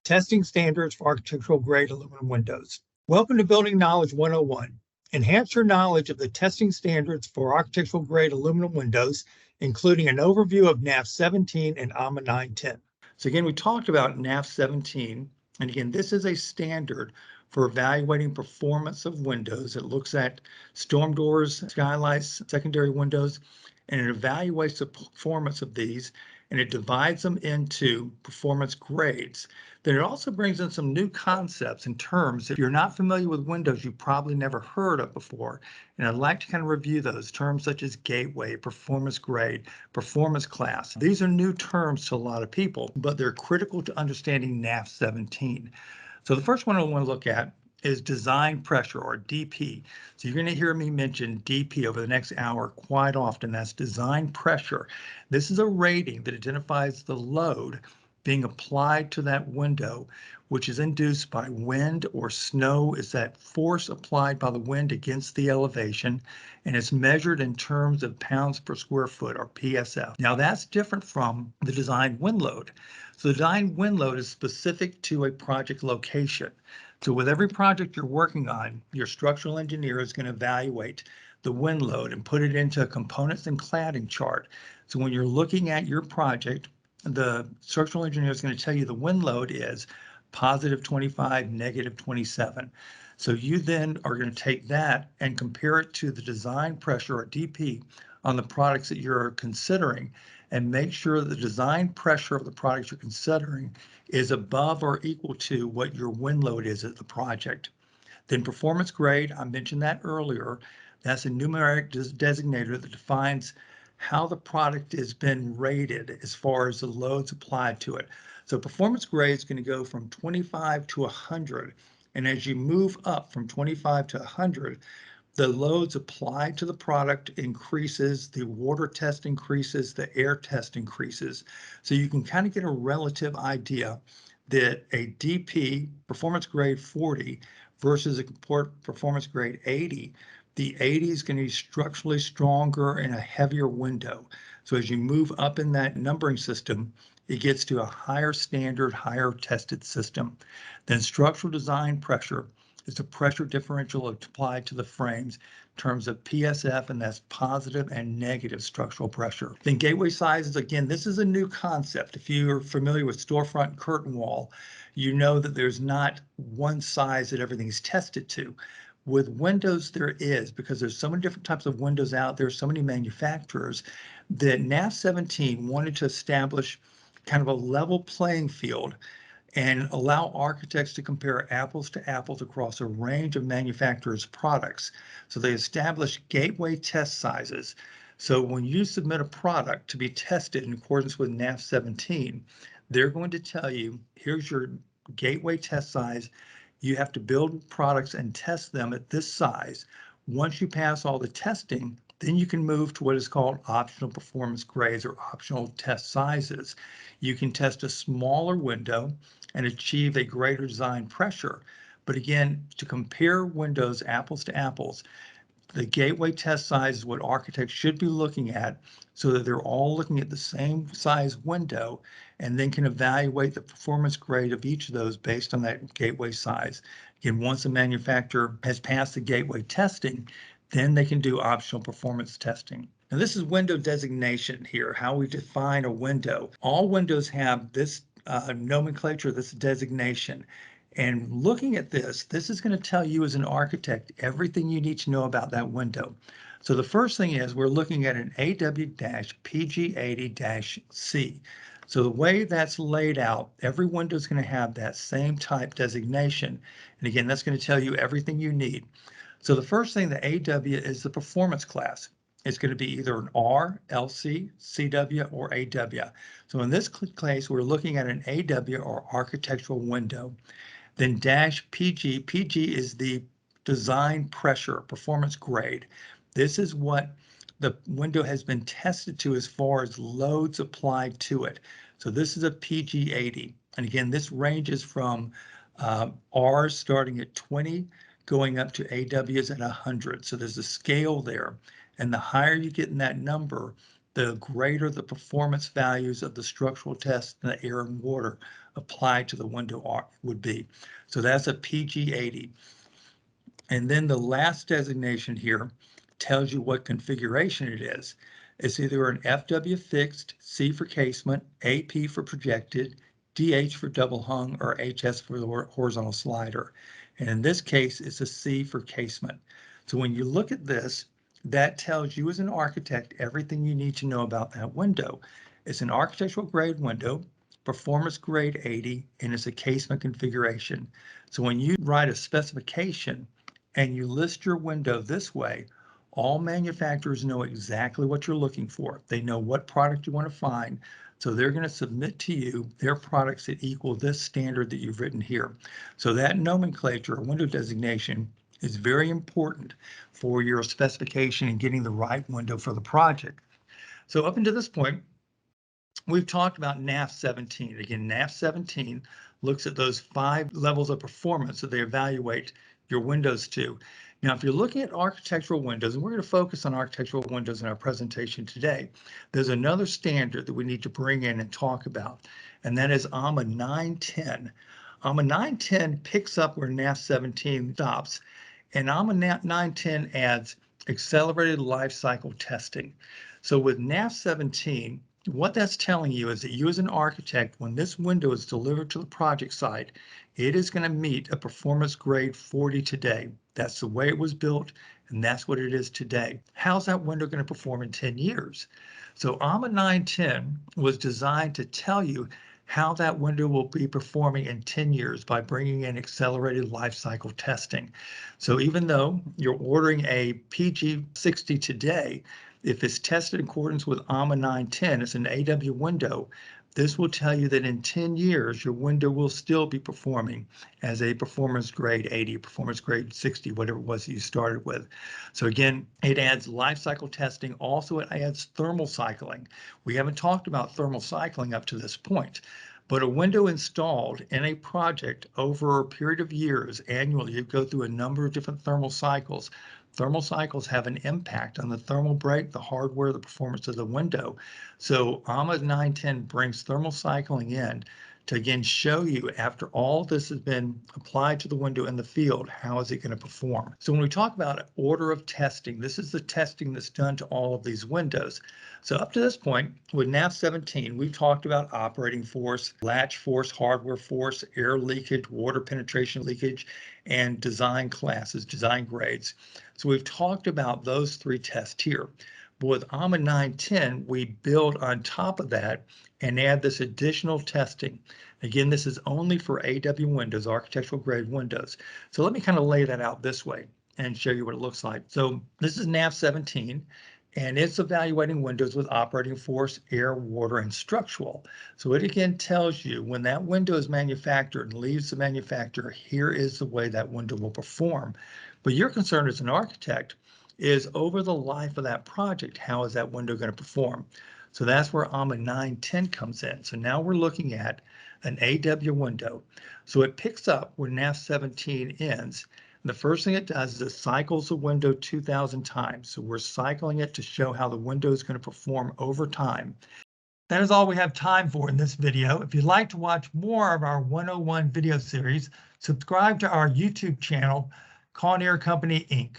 Testing Standards for Architectural Grade Aluminum Windows. Welcome to Building Knowledge 101. Enhance your knowledge of the testing standards for architectural grade aluminum windows, including an overview of NAF 17 and AAMA 910. So again, we talked about NAF 17, and again, this is a standard for evaluating performance of windows. It looks at storm doors, skylights, secondary windows, and it evaluates the performance of these, and it divides them into performance grades. Then it also brings in some new concepts and terms. If you're not familiar with windows, you probably never heard of before. And I'd like to kind of review those terms such as gateway, performance grade, performance class. These are new terms to a lot of people, but they're critical to understanding NAF 17. So the first one I want to look at is design pressure, or DP. So you're going to hear me mention DP over the next hour quite often. That's design pressure. This is a rating that identifies the load being applied to that window, which is induced by wind or snow. Is that force applied by the wind against the elevation, and it's measured in terms of pounds per square foot, or PSF. Now that's different from the design wind load. So the design wind load is specific to a project location. So with every project you're working on, your structural engineer is going to evaluate the wind load and put it into a components and cladding chart. So when you're looking at your project, the structural engineer is going to tell you the wind load is positive 25, negative 27. So you then are going to take that and compare it to the design pressure, or DP, on the products that you're considering, and make sure that the design pressure of the products you're considering is above or equal to what your wind load is at the project. Then performance grade, I mentioned that earlier. That's a numeric designator that defines how the product has been rated as far as the loads applied to it. So performance grade is going to go from 25 to 100. And as you move up from 25 to 100, the loads applied to the product increases, the water test increases, the air test increases. So you can kind of get a relative idea that a DP, performance grade 40, versus a performance grade 80, the 80 is going to be structurally stronger and a heavier window. So as you move up in that numbering system, it gets to a higher standard, higher tested system. Then structural design pressure is the pressure differential applied to the frames in terms of PSF, and that's positive and negative structural pressure. Then gateway sizes, again, this is a new concept. If you're familiar with storefront curtain wall, you know that there's not one size that everything's tested to. With windows, there is, because there's so many different types of windows out there, so many manufacturers, that NAF 17 wanted to establish kind of a level playing field and allow architects to compare apples to apples across a range of manufacturers' products. So they established gateway test sizes. So when you submit a product to be tested in accordance with NAF 17, they're going to tell you, here's your gateway test size. You have to build products and test them at this size. Once you pass all the testing, then you can move to what is called optional performance grades, or optional test sizes. You can test a smaller window and achieve a greater design pressure. But again, to compare windows apples to apples, the gateway test size is what architects should be looking at, so that they're all looking at the same size window and then can evaluate the performance grade of each of those based on that gateway size. Again, once a manufacturer has passed the gateway testing, then they can do optional performance testing. Now this is window designation here, how we define a window. All windows have this nomenclature, this designation. And looking at this, this is going to tell you as an architect everything you need to know about that window. So the first thing is we're looking at an AW-PG80-C. So the way that's laid out, every window is going to have that same type designation. And again, that's going to tell you everything you need. So the first thing, the AW, is the performance class. It's going to be either an R, LC, CW, or AW. So in this case, we're looking at an AW, or architectural window. Then dash PG. PG is the design pressure performance grade. This is what the window has been tested to as far as loads applied to it. So this is a PG 80. And again, this ranges from R's starting at 20, going up to AWs at 100. So there's a scale there. And the higher you get in that number, the greater the performance values of the structural test and the air and water applied to the window would be. So that's a PG80. And then the last designation here tells you what configuration it is. It's either an FW fixed, C for casement, AP for projected, DH for double hung, or HS for the horizontal slider. And in this case, it's a C for casement. So when you look at this, that tells you as an architect everything you need to know about that window. It's an architectural grade window, performance grade 80, and it's a casement configuration. So when you write a specification and you list your window this way, all manufacturers know exactly what you're looking for. They know what product you want to find. So they're going to submit to you their products that equal this standard that you've written here. So that nomenclature or window designation is very important for your specification and getting the right window for the project. So up until this point, we've talked about NAF 17. Again, NAF 17 looks at those 5 levels of performance that they evaluate your windows to. Now, if you're looking at architectural windows, and we're going to focus on architectural windows in our presentation today, there's another standard that we need to bring in and talk about, and that is AAMA 910. AAMA 910 picks up where NAF 17 stops, and AAMA 910 adds accelerated life cycle testing. So with NAF 17, what that's telling you is that you as an architect, when this window is delivered to the project site, it is going to meet a performance grade 40 today. That's the way it was built, and that's what it is today. How's that window going to perform in 10 years? So AAMA 910 was designed to tell you how that window will be performing in 10 years by bringing in accelerated life cycle testing. So even though you're ordering a PG60 today, if it's tested in accordance with AAMA 910, it's an AW window, this will tell you that in 10 years, your window will still be performing as a performance grade 80, performance grade 60, whatever it was you started with. So again, it adds life cycle testing. Also, it adds thermal cycling. We haven't talked about thermal cycling up to this point, but a window installed in a project over a period of years, annually, you go through a number of different thermal cycles. Thermal cycles have an impact on the thermal break, the hardware, the performance of the window. So AAMA 910 brings thermal cycling in to again show you after all this has been applied to the window in the field, how is it going to perform? So when we talk about order of testing, this is the testing that's done to all of these windows. So up to this point, with NAF 17, we've talked about operating force, latch force, hardware force, air leakage, water penetration leakage, and design classes, design grades. So we've talked about those 3 tests here. But with AAMA 910, we build on top of that and add this additional testing. Again, this is only for AW windows, architectural grade windows. So let me kind of lay that out this way and show you what it looks like. So this is NAF 17, and it's evaluating windows with operating force, air, water, and structural. So it again tells you when that window is manufactured and leaves the manufacturer, here is the way that window will perform. But your concern as an architect is over the life of that project, how is that window going to perform? So that's where AAMA 910 comes in. So now we're looking at an AW window. So it picks up where NAF 17 ends. And the first thing it does is it cycles the window 2,000 times. So we're cycling it to show how the window is going to perform over time. That is all we have time for in this video. If you'd like to watch more of our 101 video series, subscribe to our YouTube channel, Kawneer Company, Inc.